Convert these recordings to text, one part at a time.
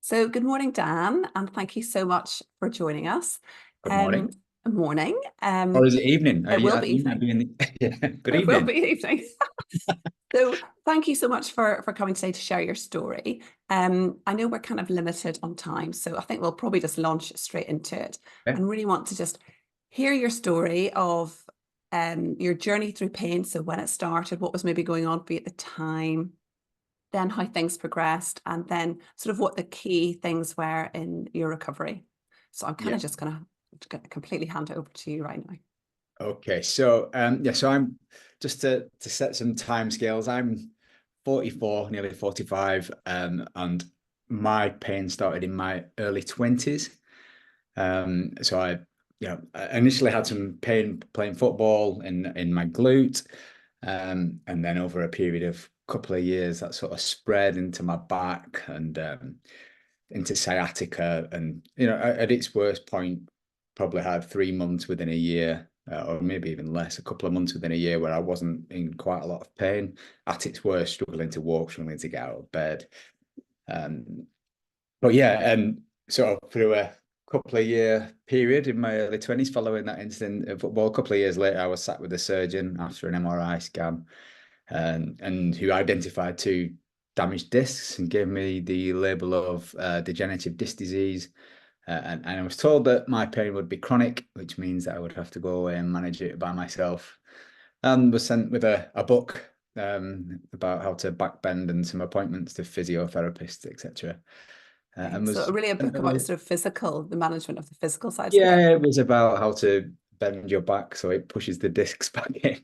So good morning, Dan, and thank you so much for joining us. Good morning. Morning. Or is it evening? It will be You might evening. be in the yeah. Good It will evening. be evening. So thank you so much for coming today to share your story. I know we're kind of limited on time, so I think we'll probably just launch straight into it Yeah. and really want to just hear your story of your journey through pain. So when it started, what was maybe going on for you at the time, then how things progressed, and then sort of what the key things were in your recovery. So I'm kind Yeah. of just going to completely hand it over to you right now. Okay. So so I'm just to set some timescales. I'm 44, nearly 45, and my pain started in my early 20s. So I initially had some pain playing football in my glute, and then over a period of couple of years, that sort of spread into my back and into sciatica. And at its worst point, probably had 3 months within a year, or maybe even less, a couple of months within a year where I wasn't in quite a lot of pain. At its worst, struggling to walk, struggling to get out of bed. Um, but yeah, and sort of through a couple of year period in my early 20s following that incident at football, a couple of years later, I was sat with a surgeon after an MRI scan, and who identified two damaged discs and gave me the label of degenerative disc disease. And I was told that my pain would be chronic, which means that I would have to go away and manage it by myself. And was sent with a book about how to backbend and some appointments to physiotherapists, etc. Okay. And So was really a book about sort of the management of the physical side of the body. yeah, it was about how to bend your back so it pushes the discs back in.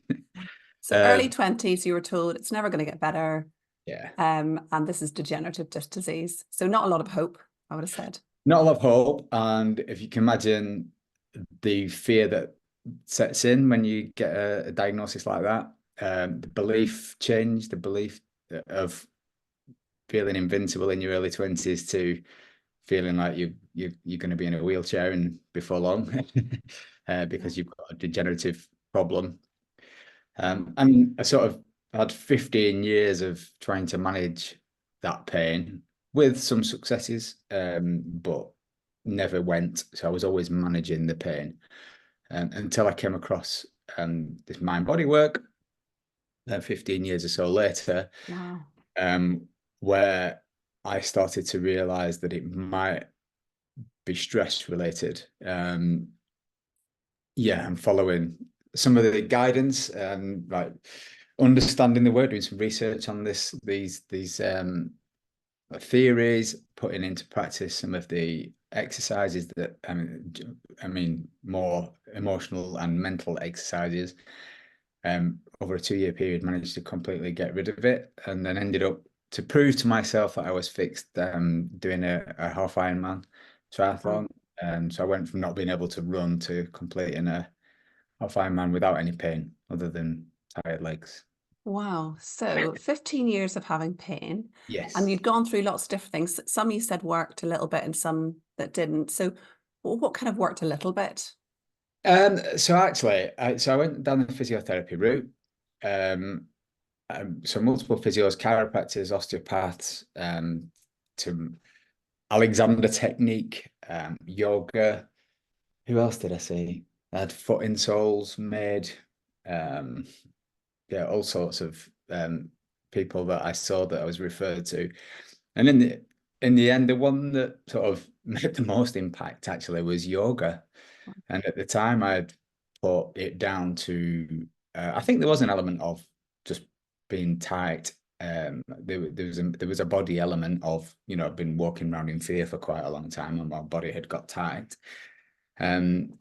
So early Um, 20s, you were told it's never going to get better. yeah, And this is degenerative disc disease. So not a lot of hope, I would have said. not a lot of hope. And if you can imagine the fear that sets in when you get a diagnosis like that, the belief change, the belief of feeling invincible in your early 20s to feeling like you're going to be in a wheelchair and before long Yeah. because you've got a degenerative problem. Wow. And I sort of had 15 years of trying to manage that pain with some successes, but never went. So I was always managing the pain until I came across this mind body work 15 years or so later, Wow. um, where I started to realize that it might be stress related. Yeah, I'm following some of the guidance, like understanding the work, doing some research on these theories, putting into practice some of the exercises that I mean more emotional and mental exercises. Over a 2 year period, managed to completely get rid of it, and then ended up to prove to myself that I was fixed. Doing a half Ironman Wow. triathlon. So I went from not being able to run to completing a half Ironman without any pain other than tired legs. Wow. So 15 years of having pain, and Yes. you'd gone through lots of different things. Some you said worked a little bit and some that didn't. So what kind of worked a little bit? So actually, so I went down the physiotherapy route. Um, so multiple physios, chiropractors, osteopaths, to Alexander technique, yoga. Who else did I see? I had foot insoles made. Um, yeah, all sorts of people that I saw that I was referred to. And in the end, the one that sort of made the most impact actually was yoga. And at the time, I had put it down to I think there was an element of just being tight. There was a body element of I've been walking around in fear for quite a long time, and my body had got tight. Um,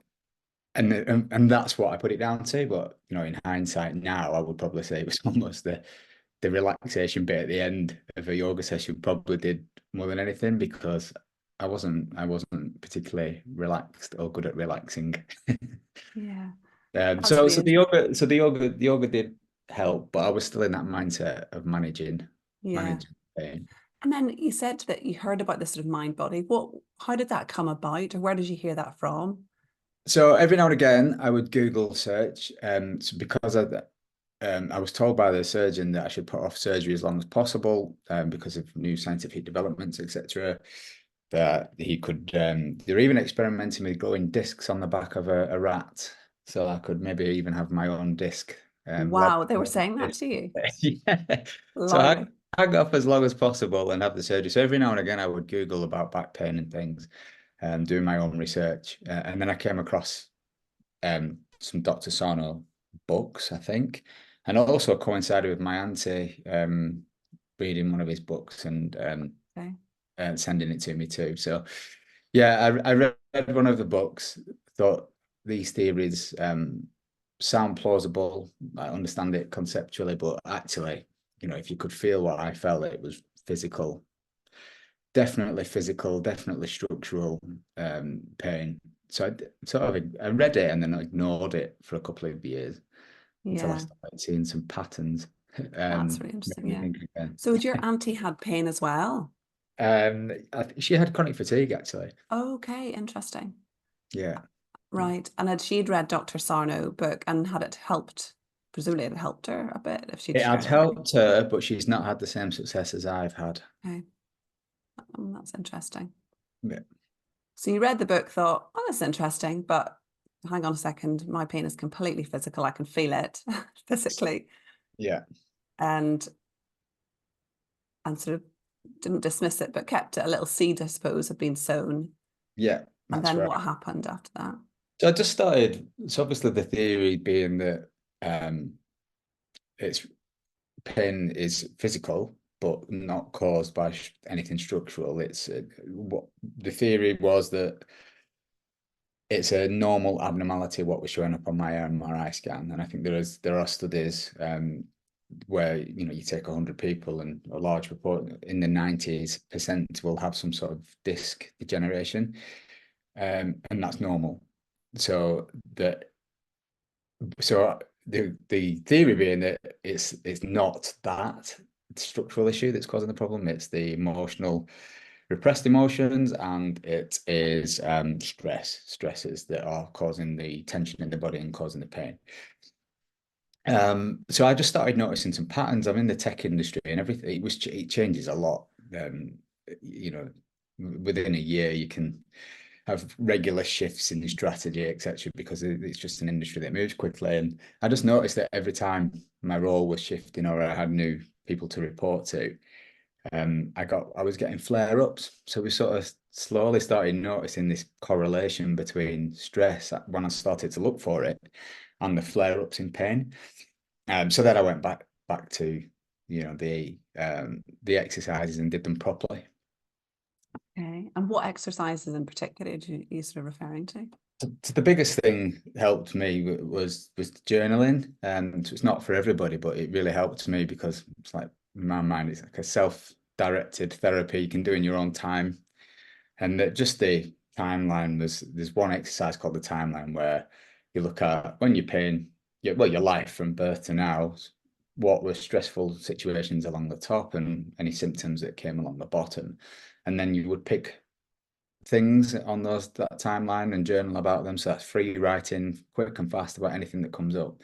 and that's what I put it down to. But in hindsight now, I would probably say it was almost the relaxation bit at the end of a yoga session probably did more than anything, because I wasn't particularly relaxed or good at relaxing. Yeah, that's So really so interesting. the yoga did help, but I was still in that mindset of Yeah. managing pain. And then you said that you heard about this sort of mind body. How did that come about, or where did you hear that from? So every now and again, I would Google search, so because I was told by the surgeon that I should put off surgery as long as possible, because of new scientific developments, etc. that he could, they were even experimenting with growing discs on the back of a rat. So I could maybe even have my own disc, lab Wow, they were saying that disc. to you. Yeah. So Blimey. I got off as long as possible and have the surgery. So every now and again, I would Google about back pain and things, doing my own research. And then I came across some Dr. Sarno books, I think, and also coincided with my auntie reading one of his books and Okay. sending it to me too. So, yeah, I read one of the books, thought these theories sound plausible. I understand it conceptually, but actually, if you could feel what I felt, it was physical, definitely structural pain. So I read it and then I ignored it for a couple of years until I Yeah, started seeing some patterns. that's really Made interesting. me Yeah. think again. So your auntie had pain as well? She had chronic fatigue actually. Okay, interesting. Yeah. Right. And had she'd read Dr. Sarno book and had it helped? Presumably it helped her a bit if she'd It had shared it with you. helped her, but she's not had the same success as I've had. Okay. That's interesting. Yeah. So you read the book, thought, oh, that's interesting, but hang on a second, my pain is completely physical. I can feel it physically. Yeah. And sort of didn't dismiss it, but kept it. A little seed, I suppose, had been sown. Yeah, And that's then right. what happened after that? So I just started, so obviously the theory being that it's pain is physical, but not caused by anything structural. It's what the theory was that it's a normal abnormality what was showing up on my MRI scan, and I think there are studies where you take 100 people and a large proportion in the 90% will have some sort of disc degeneration, and that's normal. So that so the theory being that it's not that structural issue that's causing the problem, it's the emotional repressed emotions, and it is stresses that are causing the tension in the body and causing the pain. So I just started noticing some patterns. I'm in the tech industry and everything. It changes a lot. You know, within a year you can have regular shifts in the strategy, etc., because it's just an industry that moves quickly. And I just noticed that every time my role was shifting or I had new people to report to, I was getting flare-ups. So we sort of slowly started noticing this correlation between stress when I started to look for it and the flare-ups in pain. So then I went back to the exercises and did them properly. Okay. And what exercises in particular are you sort of referring to? So the biggest thing helped me was journaling, and it's not for everybody, but it really helped me because it's like in my mind it's like a self-directed therapy you can do in your own time, and that just the timeline there's one exercise called the timeline where you look at when you're pain, your life from birth to now, what were stressful situations along the top and any symptoms that came along the bottom, and then you would pick things on that timeline and journal about them. So that's free writing, quick and fast about anything that comes up.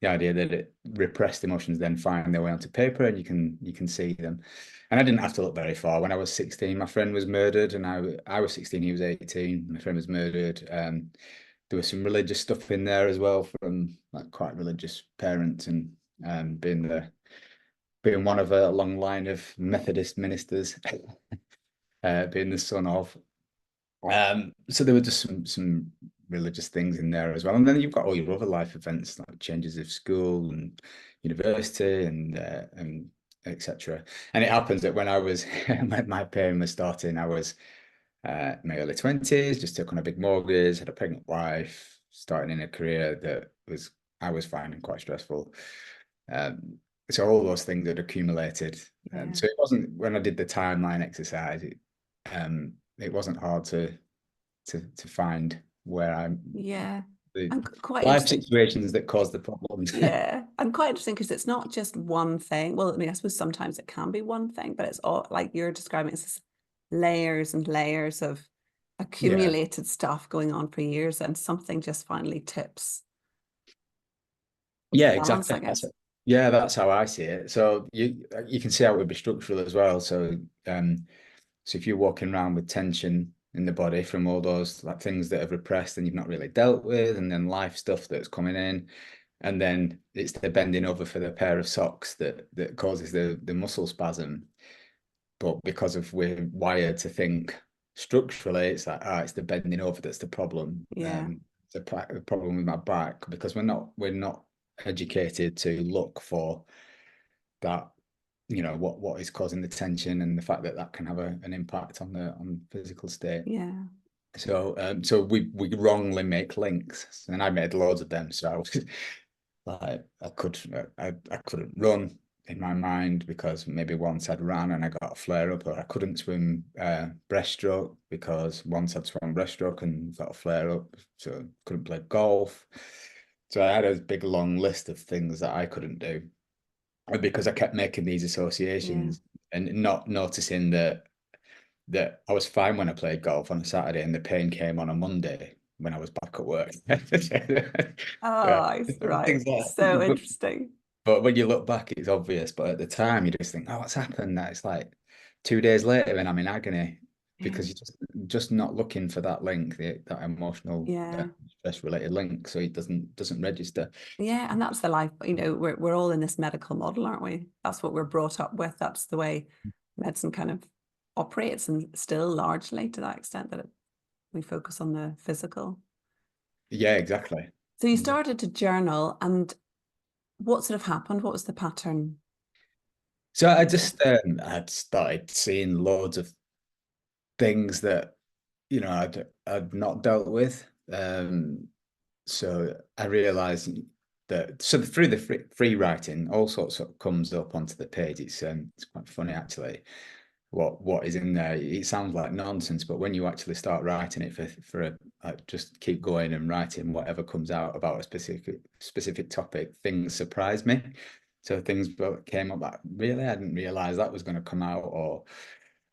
The idea that repressed emotions then find their way onto paper and you can see them. And I didn't have to look very far. When I was 16, my friend was murdered, and I was 16, he was 18. My friend was murdered. There was some religious stuff in there as well from like quite religious parents, and being one of a long line of Methodist ministers, being the son of. So there were just some religious things in there as well, and then you've got all your other life events like changes of school and university and etc. And it happens that when I was when my pain was starting, I was in my early 20s, just took on a big mortgage, had a pregnant wife, starting in a career that I was finding quite stressful. Um, so all those things had accumulated. Yeah. So it wasn't when I did the timeline exercise, it wasn't hard to find where I'm Yeah. the And quite life interesting. situations that cause the problems. Yeah. And quite interesting because it's not just one thing. Well, I mean, I suppose sometimes it can be one thing, but it's all like you're describing, it's just layers and layers of Yeah, accumulated stuff going on for years, and something just finally tips yeah, balance, exactly. I guess. That's how I see it. So you can see how it would be structural as well. So So if you're walking around with tension in the body from all those like things that have repressed and you've not really dealt with, and then life stuff that's coming in, and then it's the bending over for the pair of socks that causes the muscle spasm. But because of we're wired to think structurally, it's like, it's the bending over that's the problem. Yeah. It's a problem with my back because we're not educated to look for that, what is causing the tension and the fact that that can have an impact on the physical state. Yeah. So we wrongly make links, and I made loads of them. So I was like, I couldn't run in my mind because maybe once I'd ran and I got a flare up, or I couldn't swim breaststroke because once I'd swum breaststroke and got a flare up, so couldn't play golf. So I had a big long list of things that I couldn't do because I kept making these Yeah. associations and not noticing that I was fine when I played golf on a Saturday and the pain came on a Monday when I was back at work. Yeah, Oh, right. things like So that. interesting. But when you look back, it's obvious. But at the time, you just think, "Oh, what's happened?" That it's like 2 days later, and I'm in agony Yeah. because you're just not looking for that link, that emotional Yeah. stress-related link, so it doesn't register. Yeah, and that's the life, we're all in this medical model, aren't we? That's what we're brought up with. That's the way medicine kind of operates, and still largely to that extent that we focus on the physical. Yeah, exactly. So you Exactly. started to journal, and what sort of happened? What was the pattern? So I'd started seeing loads of things that I'd not dealt with. So I realized that through the free writing, all sorts of comes up onto the page. It's quite funny actually. What is in there? It sounds like nonsense, but when you actually start writing it just keep going and writing whatever comes out about a specific topic, things surprise me. So things came up that really I didn't realize that was going to come out, or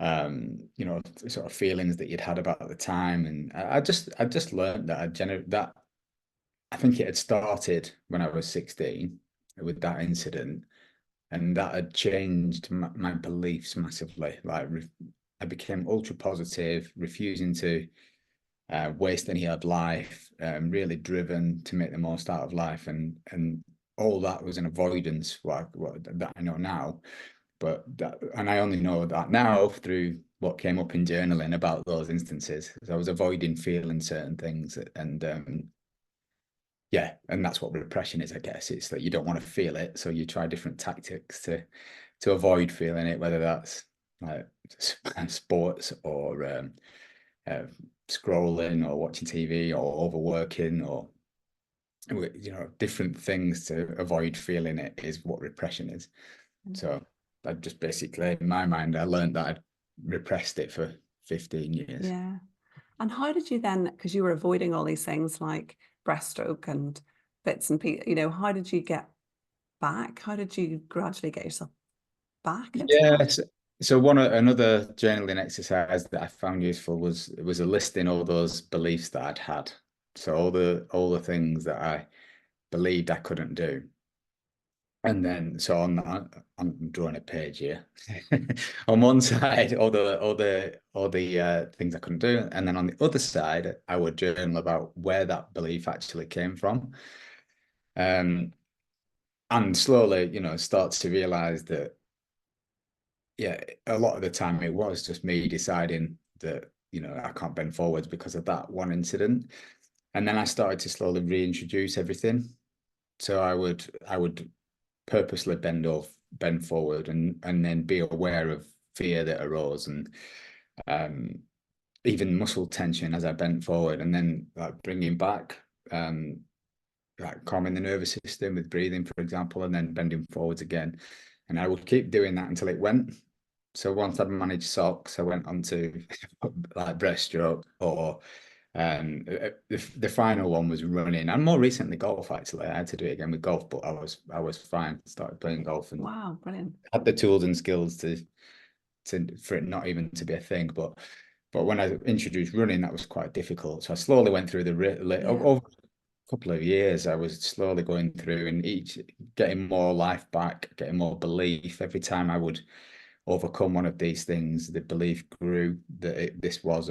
sort of feelings that you'd had about at the time. And I just learned that I think it had started when I was 16 with that incident, and that had changed my beliefs massively. Like I became ultra positive, refusing to waste any of life, really driven to make the most out of life, and all that was an avoidance. What that I know now, and I only know that now through what came up in journaling about those instances. So I was avoiding feeling certain things, and yeah, and that's what repression is, I guess. It's that you don't want to feel it, so you try different tactics to avoid feeling it, whether that's like sports or uh, scrolling or watching TV or overworking or different things to avoid feeling it is what repression is. So I just basically, in my mind, I learned that I'd repressed it for 15 years. Yeah. And how did you then, because you were avoiding all these things like breaststroke and bits and pieces, how did you get back? How did you gradually get yourself back into that? Yes. So another journaling exercise that I found useful was a listing all those beliefs that I'd had. So all the things that I believed I couldn't do. And then so I'm drawing a page here. On one side, all the things I couldn't do, and then on the other side, I would journal about where that belief actually came from. Um, and slowly, start to realize that, yeah, a lot of the time it was just me deciding that, I can't bend forwards because of that one incident. And then I started to slowly reintroduce everything. So I would purposely bend forward, and then be aware of fear that arose, and um, even muscle tension as I bent forward, and then like bringing back like calming the nervous system with breathing, for example, and then bending forwards again. And I would keep doing that until it went. So once I'd managed socks, I went on to like breaststroke, or the final one was running, and more recently golf. Actually, I had to do it again with golf, but I was fine. Started playing golf and Wow, brilliant. had the tools and skills for it not even to be a thing. But when I introduced running, that was quite difficult. So I slowly went through Yeah. over a couple of years. I was slowly going through and each getting more life back, getting more belief every time I would overcome one of these things, the belief grew that this was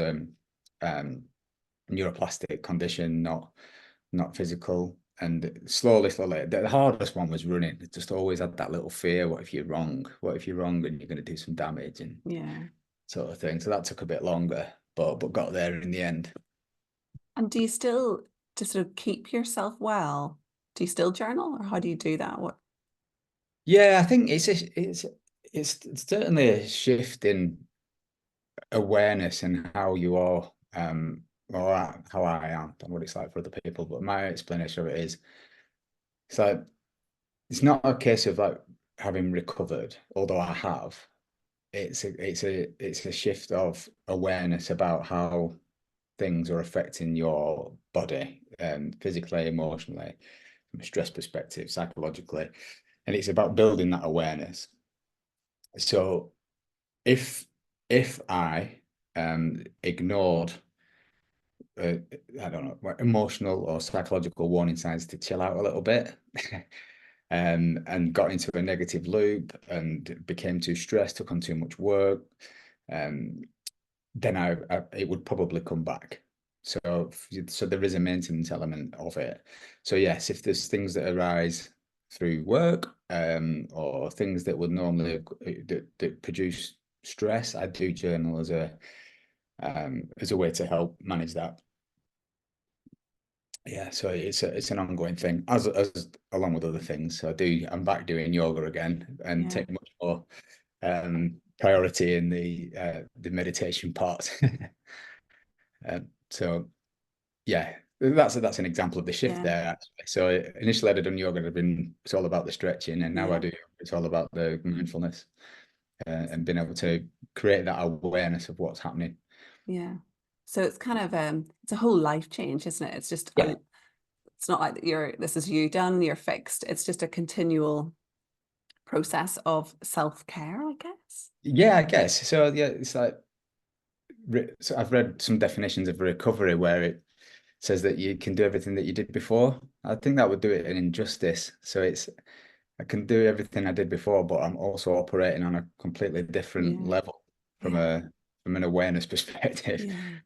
neuroplastic condition, not physical. And slowly, the hardest one was running. It just always had that little fear. What if you're wrong? What if you're wrong and you're going to do some damage and Yeah. sort of thing. So that took a bit longer, but got there in the end. And do you still, to sort of keep yourself well, do you still journal, or how do you do that? What? Yeah, I think it's certainly a shift in awareness and how you are, or how I am, and what it's like for other people. But my explanation of it is, it's like it's not a case of like having recovered, although I have. It's a shift of awareness about how things are affecting your body, physically, emotionally, from a stress perspective, psychologically, and it's about building that awareness. So if I ignored I don't know, emotional or psychological warning signs to chill out a little bit, and got into a negative loop and became too stressed, took on too much work, um, then it would probably come back. So there is a maintenance element of it. So yes, if there's things that arise through work, or things that would normally that produce stress, I do journal as a way to help manage that. Yeah, so it's an ongoing thing as along with other things. So I'm back doing yoga again and Yeah. take much more priority in the meditation part. So yeah, that's an example of the shift Yeah. there, actually. So initially I'd done yoga, it's all about the stretching, and now Yeah. it's all about the mindfulness, and being able to create that awareness of what's happening. Yeah. So it's kind of it's a whole life change, isn't it? It's just Yeah. it's not like that this is you done, you're fixed. It's just a continual process of self-care, I guess. Yeah, I guess. So yeah, it's like so I've read some definitions of recovery where it says that you can do everything that you did before. I think that would do it an injustice. So I can do everything I did before, but I'm also operating on a completely different Yeah. level from Yeah. a from an awareness perspective. Yeah.